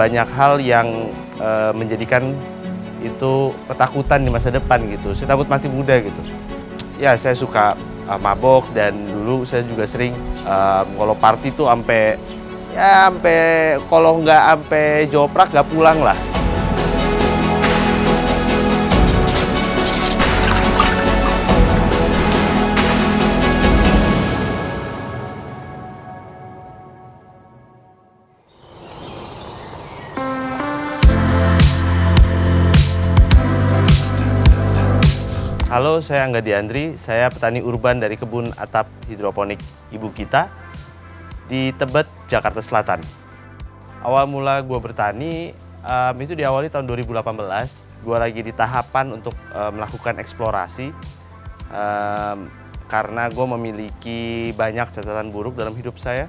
banyak hal yang menjadikan itu ketakutan di masa depan gitu. Saya takut mati muda gitu. Ya, saya suka mabok, dan dulu saya juga sering kalau party tuh sampai kalau nggak sampai joprak nggak pulang lah. Halo, saya Angga Diandri, saya petani urban dari kebun atap hidroponik Ibu Kita di Tebet, Jakarta Selatan. Awal mula gue bertani itu diawali tahun 2018. Gue lagi di tahapan untuk melakukan eksplorasi karena gue memiliki banyak catatan buruk dalam hidup saya.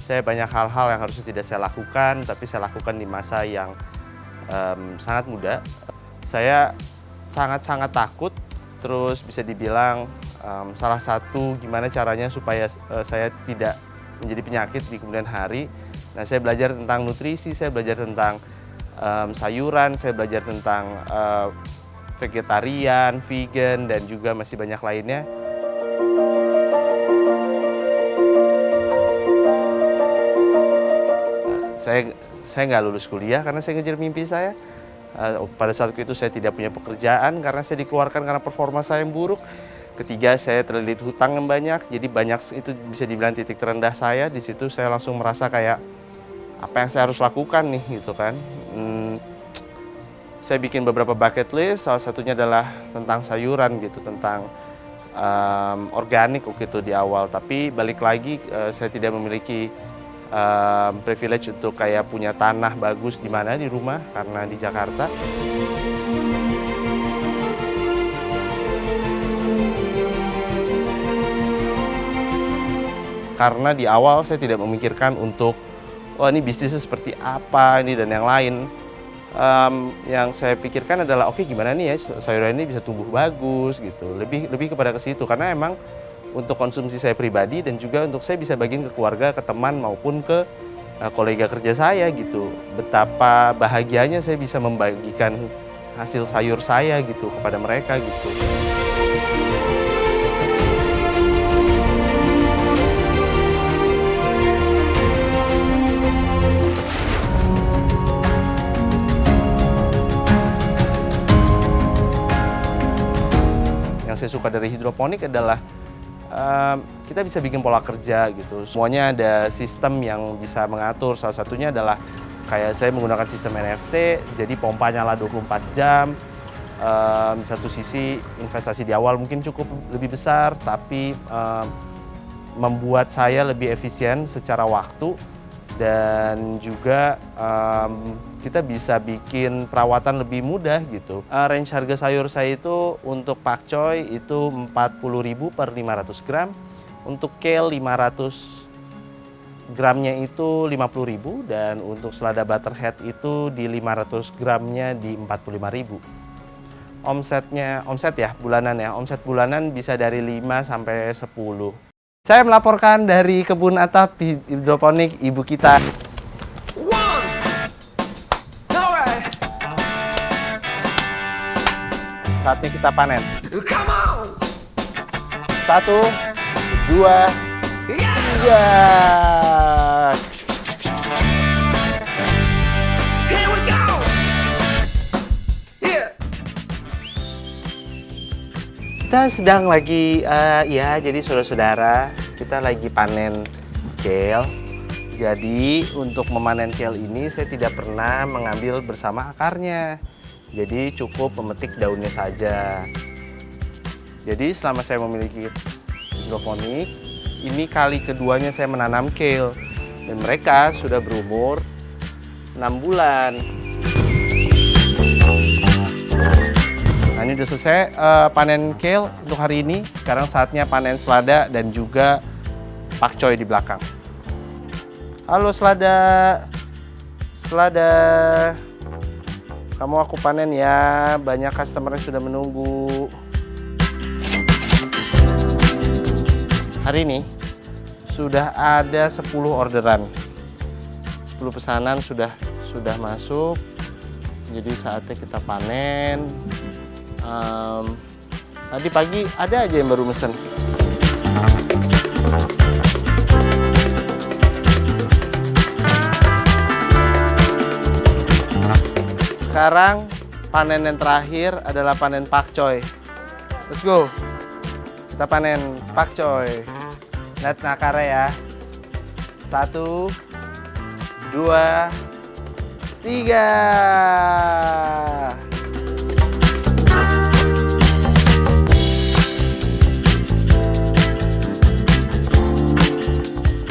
Saya banyak hal-hal yang harusnya tidak saya lakukan, tapi saya lakukan di masa yang sangat muda. Saya sangat-sangat takut. Terus bisa dibilang salah satu gimana caranya supaya saya tidak menjadi penyakit di kemudian hari. Nah, saya belajar tentang nutrisi, saya belajar tentang sayuran, saya belajar tentang vegetarian, vegan, dan juga masih banyak lainnya. Saya nggak lulus kuliah karena saya ngejar mimpi saya. Pada saat itu saya tidak punya pekerjaan karena saya dikeluarkan karena performa saya yang buruk. Ketiga, saya terlilit hutang yang banyak, jadi banyak itu bisa dibilang titik terendah saya. Di situ saya langsung merasa kayak apa yang saya harus lakukan nih gitu kan. Saya bikin beberapa bucket list, salah satunya adalah tentang sayuran gitu, tentang organik waktu itu di awal. Tapi balik lagi saya tidak memiliki privilege untuk kayak punya tanah bagus di mana di rumah karena di Jakarta. Karena di awal saya tidak memikirkan untuk ini bisnisnya seperti apa ini dan yang lain. Yang saya pikirkan adalah oke, gimana nih ya sayuran ini bisa tumbuh bagus gitu. Lebih kepada ke situ karena emang untuk konsumsi saya pribadi dan juga untuk saya bisa bagiin ke keluarga, ke teman maupun ke kolega kerja saya gitu. Betapa bahagianya saya bisa membagikan hasil sayur saya gitu kepada mereka gitu. Yang saya suka dari hidroponik adalah kita bisa bikin pola kerja gitu. Semuanya ada sistem yang bisa mengatur. Salah satunya adalah kayak saya menggunakan sistem NFT, jadi pompa nyala 24 jam. Di satu sisi investasi di awal mungkin cukup lebih besar, tapi membuat saya lebih efisien secara waktu. Dan juga kita bisa bikin perawatan lebih mudah gitu. Range harga sayur saya itu untuk pakcoy itu 40.000 per 500 gram. Untuk kale 500 gramnya itu 50.000 dan untuk selada butterhead itu di 500 gramnya di 45.000. Omset bulanan bisa dari 5 sampai 10. Saya melaporkan dari kebun atap hidroponik Ibu Kita. Saatnya kita panen. 1, 2, 3. Kita sedang lagi, jadi saudara-saudara, kita lagi panen kale. Jadi untuk memanen kale ini saya tidak pernah mengambil bersama akarnya. Jadi cukup memetik daunnya saja. Jadi selama saya memiliki hidroponik, ini kali keduanya saya menanam kale. Dan mereka sudah berumur 6 bulan. Nah, ini udah selesai panen kale untuk hari ini. Sekarang saatnya panen selada dan juga pakcoy di belakang. Halo selada. Selada. Kamu aku panen ya. Banyak customer yang sudah menunggu. Hari ini sudah ada 10 orderan. 10 pesanan sudah sudah masuk, jadi saatnya kita panen. Tadi pagi ada aja yang baru mesen. Sekarang panen yang terakhir adalah panen pakcoy. Let's go. Kita panen pakcoy. Lihat nakarnya ya. 1, 2, 3.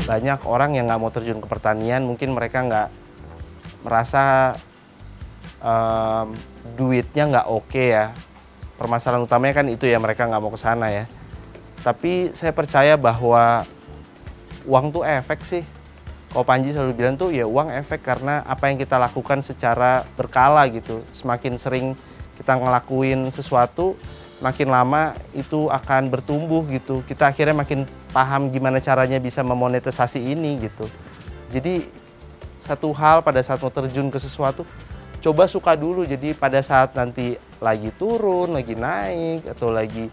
Banyak orang yang nggak mau terjun ke pertanian, mungkin mereka nggak merasa duitnya nggak oke ya. Permasalahan utamanya kan itu ya, mereka nggak mau ke sana ya. Tapi saya percaya bahwa uang tuh efek sih. Kalau Panji selalu bilang tuh ya uang efek, karena apa yang kita lakukan secara berkala gitu. Semakin sering kita ngelakuin sesuatu, makin lama itu akan bertumbuh gitu. Kita akhirnya makin paham gimana caranya bisa memonetisasi ini gitu. Jadi satu hal pada saat mau terjun ke sesuatu, coba suka dulu. Jadi pada saat nanti lagi turun, lagi naik, atau lagi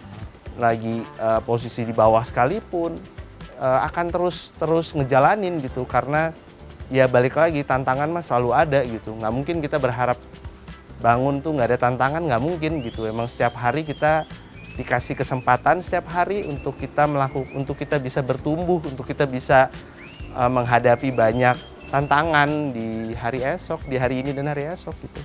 posisi di bawah sekalipun, akan terus ngejalanin gitu. Karena ya balik lagi, tantangan mah selalu ada gitu. Nggak mungkin kita berharap bangun tuh nggak ada tantangan, nggak mungkin gitu. Emang setiap hari kita dikasih kesempatan setiap hari untuk kita untuk kita bisa bertumbuh, untuk kita bisa menghadapi banyak tantangan di hari esok, di hari ini dan hari esok gitu.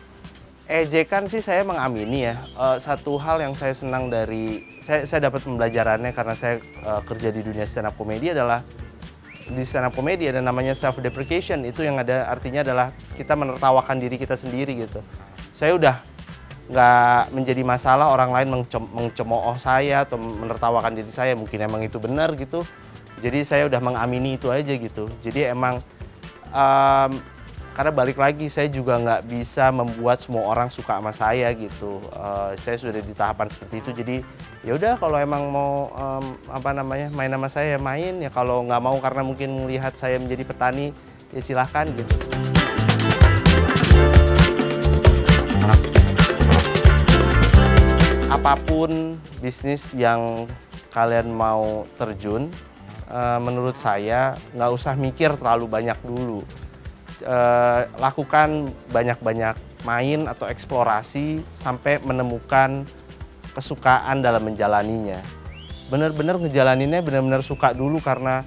Ejekan sih saya mengamini ya. Satu hal yang saya senang dari saya dapat pembelajarannya karena saya kerja di dunia stand up comedy adalah, di stand up comedy ada namanya self deprecation. Itu yang ada artinya adalah kita menertawakan diri kita sendiri gitu. Saya udah nggak menjadi masalah orang lain mencemooh saya atau menertawakan diri saya, mungkin emang itu benar gitu. Jadi saya udah mengamini itu aja gitu. Jadi emang karena balik lagi, saya juga nggak bisa membuat semua orang suka sama saya gitu. Saya sudah di tahapan seperti itu. Jadi ya udah, kalau emang mau main sama saya ya main, ya kalau nggak mau karena mungkin melihat saya menjadi petani ya silahkan gitu. Apapun bisnis yang kalian mau terjun, menurut saya nggak usah mikir terlalu banyak dulu. Lakukan banyak-banyak main atau eksplorasi sampai menemukan kesukaan dalam menjalaninya. Benar-benar ngejalaninnya benar-benar suka dulu, karena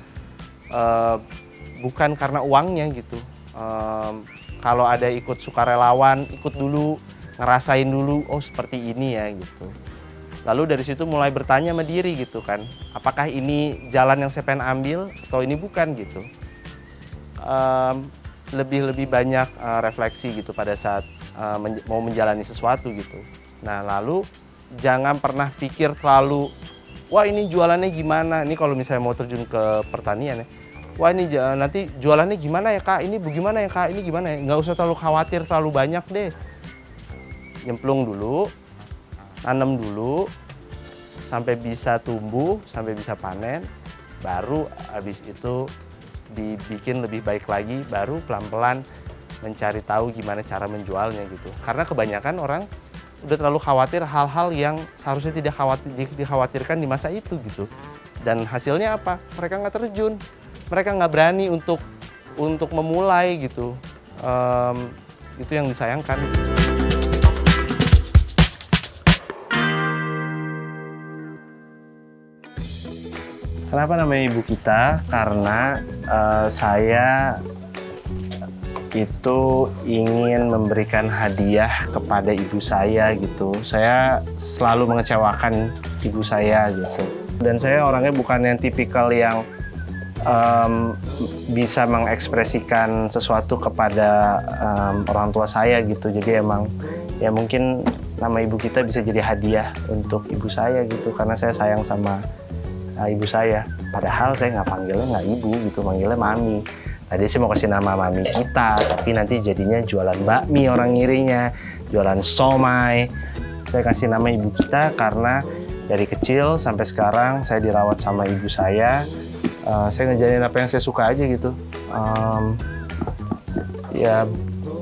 bukan karena uangnya gitu. Kalau ada ikut sukarelawan, ikut dulu, ngerasain dulu, oh seperti ini ya gitu. Lalu dari situ mulai bertanya sama diri gitu kan, apakah ini jalan yang saya pengen ambil atau ini bukan gitu. Lebih banyak refleksi gitu pada saat mau menjalani sesuatu gitu. Nah lalu jangan pernah pikir terlalu, wah ini jualannya gimana, ini kalau misalnya mau terjun ke pertanian ya, wah ini nanti jualannya gimana ya kak, ini bagaimana ya kak, ini gimana ya. Nggak usah terlalu khawatir terlalu banyak deh. Nyemplung dulu, tanam dulu, sampai bisa tumbuh, sampai bisa panen, baru habis itu dibikin lebih baik lagi, baru pelan-pelan mencari tahu gimana cara menjualnya gitu. Karena kebanyakan orang udah terlalu khawatir hal-hal yang seharusnya tidak dikhawatirkan di masa itu gitu. Dan hasilnya apa? Mereka nggak terjun, mereka nggak berani untuk memulai gitu. Itu yang disayangkan. Kenapa namanya Ibu Kita? Karena saya itu ingin memberikan hadiah kepada ibu saya gitu. Saya selalu mengecewakan ibu saya gitu. Dan saya orangnya bukan yang tipikal yang bisa mengekspresikan sesuatu kepada orang tua saya gitu. Jadi emang ya mungkin nama Ibu Kita bisa jadi hadiah untuk ibu saya gitu. Karena saya sayang sama ibu saya, padahal saya panggilnya nggak ibu gitu, manggilnya mami. Tadi saya mau kasih nama mami kita, tapi nanti jadinya jualan bakmi orang ngirinya, jualan somai. Saya kasih nama Ibu Kita karena dari kecil sampai sekarang saya dirawat sama ibu saya. Saya ngejalanin apa yang saya suka aja gitu. Ya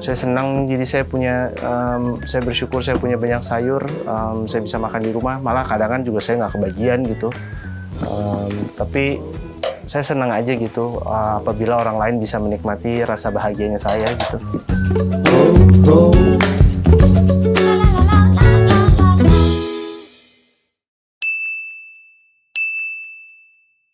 Saya senang, jadi saya bersyukur saya punya banyak sayur, saya bisa makan di rumah, malah kadang juga saya nggak kebagian gitu. Tapi saya senang aja gitu apabila orang lain bisa menikmati rasa bahagianya saya gitu.